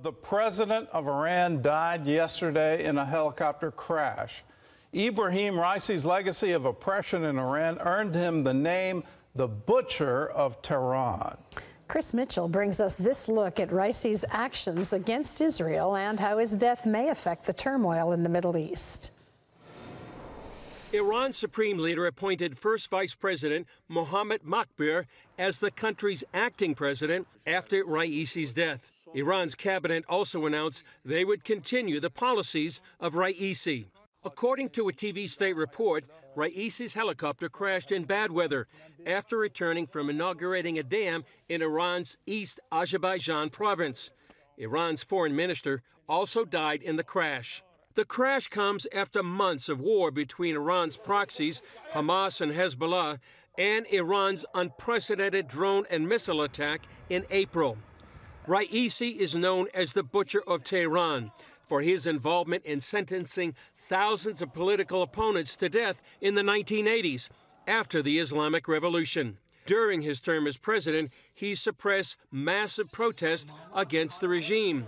The president of Iran died yesterday in a helicopter crash. Ibrahim Raisi's legacy of oppression in Iran earned him the name the Butcher of Tehran. Chris Mitchell brings us this look at Raisi's actions against Israel and how his death may affect the turmoil in the Middle East. Iran's supreme leader appointed first Vice President Mohammad Mokber as the country's acting president after Raisi's death. Iran's cabinet also announced they would continue the policies of Raisi. According to a TV state report, Raisi's helicopter crashed in bad weather after returning from inaugurating a dam in Iran's East Azerbaijan province. Iran's foreign minister also died in the crash. The crash comes after months of war between Iran's proxies, Hamas and Hezbollah, and Iran's unprecedented drone and missile attack in April. Raisi is known as the Butcher of Tehran for his involvement in sentencing thousands of political opponents to death in the 1980s after the Islamic Revolution. During his term as president, he suppressed massive protests against the regime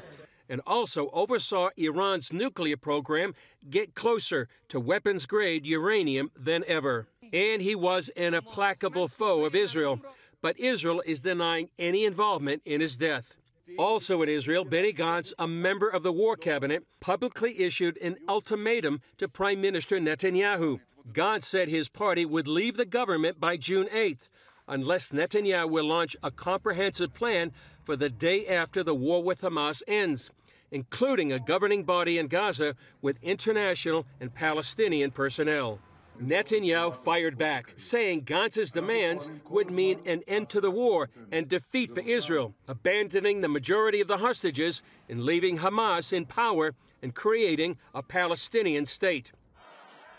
and also oversaw Iran's nuclear program get closer to weapons-grade uranium than ever. And he was an implacable foe of Israel, but Israel is denying any involvement in his death. Also in Israel, Benny Gantz, a member of the war cabinet, publicly issued an ultimatum to Prime Minister Netanyahu. Gantz said his party would leave the government by June 8th, unless Netanyahu will launch a comprehensive plan for the day after the war with Hamas ends, including a governing body in Gaza with international and Palestinian personnel. Netanyahu fired back, saying Gantz's demands would mean an end to the war and defeat for Israel, abandoning the majority of the hostages and leaving Hamas in power and creating a Palestinian state.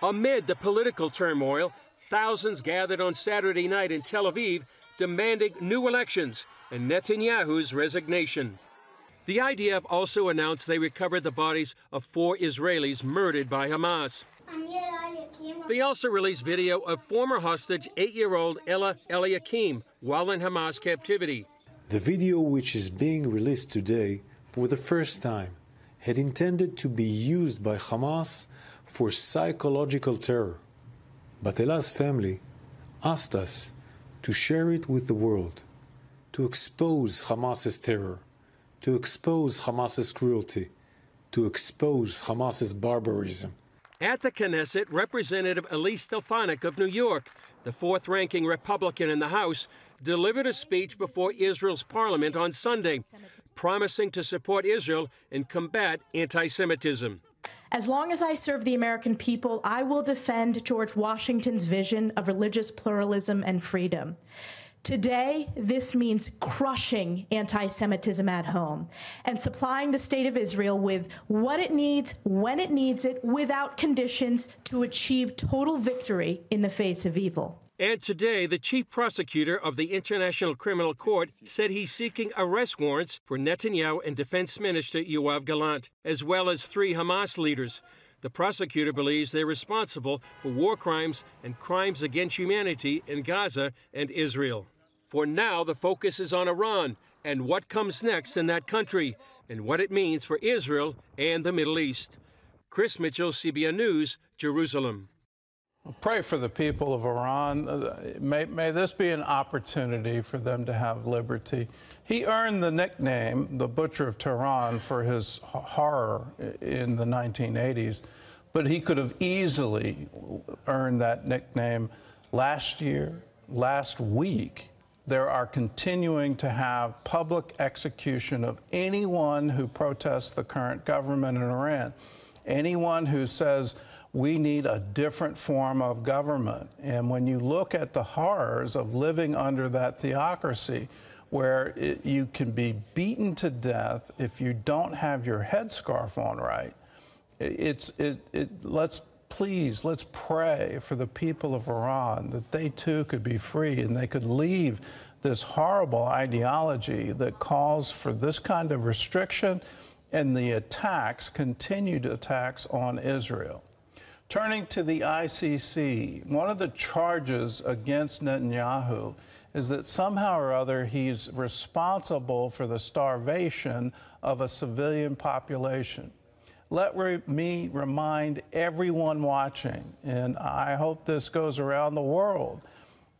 Amid the political turmoil, thousands gathered on Saturday night in Tel Aviv demanding new elections and Netanyahu's resignation. The IDF also announced they recovered the bodies of 4 Israelis murdered by Hamas. They also released video of former hostage 8-year-old Ella Eliakim while in Hamas captivity. The video, which is being released today for the first time, had intended to be used by Hamas for psychological terror. But Ella's family asked us to share it with the world, to expose Hamas's terror, to expose Hamas's cruelty, to expose Hamas's barbarism. At the Knesset, Representative Elise Stefanik of New York, the 4th-ranking Republican in the House, delivered a speech before Israel's parliament on Sunday, promising to support Israel and combat anti-Semitism. As long as I serve the American people, I will defend George Washington's vision of religious pluralism and freedom. Today, this means crushing anti-Semitism at home and supplying the state of Israel with what it needs, when it needs it, without conditions to achieve total victory in the face of evil. And today, the chief prosecutor of the International Criminal Court said he's seeking arrest warrants for Netanyahu and Defense Minister Yoav Gallant, as well as 3 Hamas leaders. The prosecutor believes they're responsible for war crimes and crimes against humanity in Gaza and Israel. For now, the focus is on Iran and what comes next in that country and what it means for Israel and the Middle East. Chris Mitchell, CBN News, Jerusalem. Pray for the people of Iran. May this be an opportunity for them to have liberty. He earned the nickname, the Butcher of Tehran, for his horror in the 1980s, but he could have easily earned that nickname last year, last week. There are continuing to have public execution of anyone who protests the current government in Iran, anyone who says we need a different form of government. And when you look at the horrors of living under that theocracy, where you can be beaten to death if you don't have your headscarf on right, let's pray for the people of Iran that they too could be free and they could leave this horrible ideology that calls for this kind of restriction and the attacks, continued attacks on Israel. Turning to the ICC, one of the charges against Netanyahu is that somehow or other he's responsible for the starvation of a civilian population. Let me remind everyone watching, and I hope this goes around the world,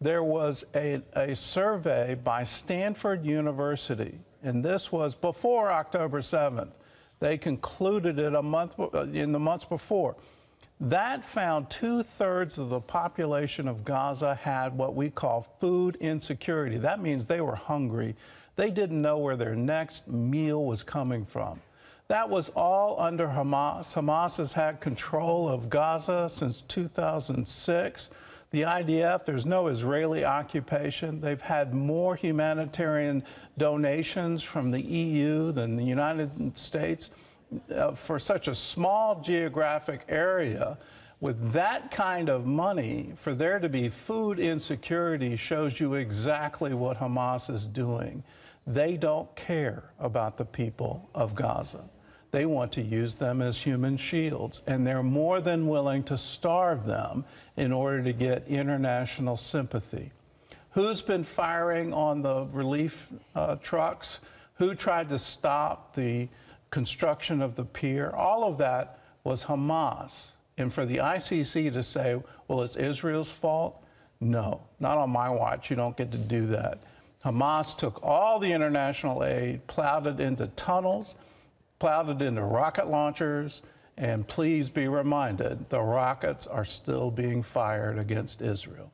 there was a survey by Stanford University, and this was before October 7th. They concluded it in the months before. That found 2/3 of the population of Gaza had what we call food insecurity. That means they were hungry. They didn't know where their next meal was coming from. That was all under Hamas. Hamas has had control of Gaza since 2006. The IDF, there's no Israeli occupation. They've had more humanitarian donations from the EU than the United States. For such a small geographic area, with that kind of money, for there to be food insecurity shows you exactly what Hamas is doing. They don't care about the people of Gaza. They want to use them as human shields, and they're more than willing to starve them in order to get international sympathy. Who's been firing on the relief trucks? Who tried to stop the construction of the pier? All of that was Hamas. And for the ICC to say, well, it's Israel's fault? No, not on my watch. You don't get to do that. Hamas took all the international aid, plowed it into tunnels, plowed it into rocket launchers, and please be reminded, the rockets are still being fired against Israel.